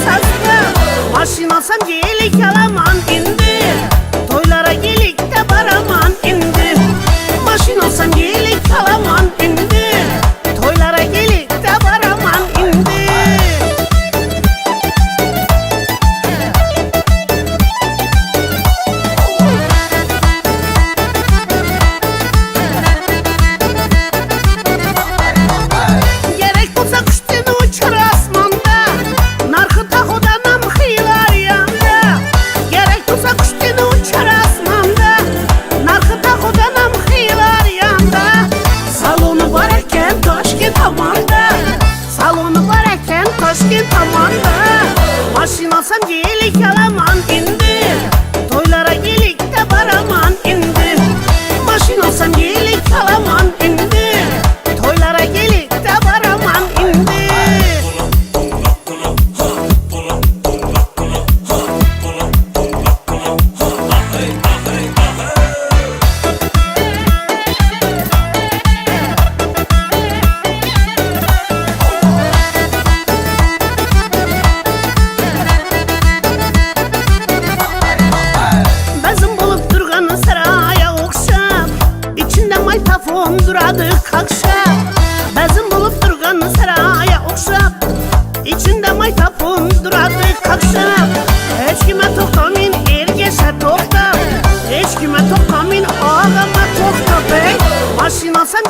sazda. Maşin alsam gelik alaman indi. Toylara gelik de baraman indi. Maşin alsam gelik alaman indi. Toylara gelik de baraman indi. Gerek bulsa kuştunu uçur asmanda. Narkı tahodanam hıylar yanda. Gerek bulsa kuştunu uçur asmanda. Narkı tahodanam hıylar yanda. Salonu varken Toşkent hamanda. Salonu varken Toşkent hamanda. Maşin alsam gelik alaman indi. Toylara gelik de baraman indi. Maşin alsam gelik alaman indi. Toylara gelik de baraman indi. Bezim bulup durganı saraya okşap. İçinde maytafon duradı kakşap. Bezim bulup durganı saraya okşap. İçinde maytafon duradı kakşap. Hiç kime tokamin ergeşe tokta. Hiç kime tokamin ağama tokta bey. Maşin alsam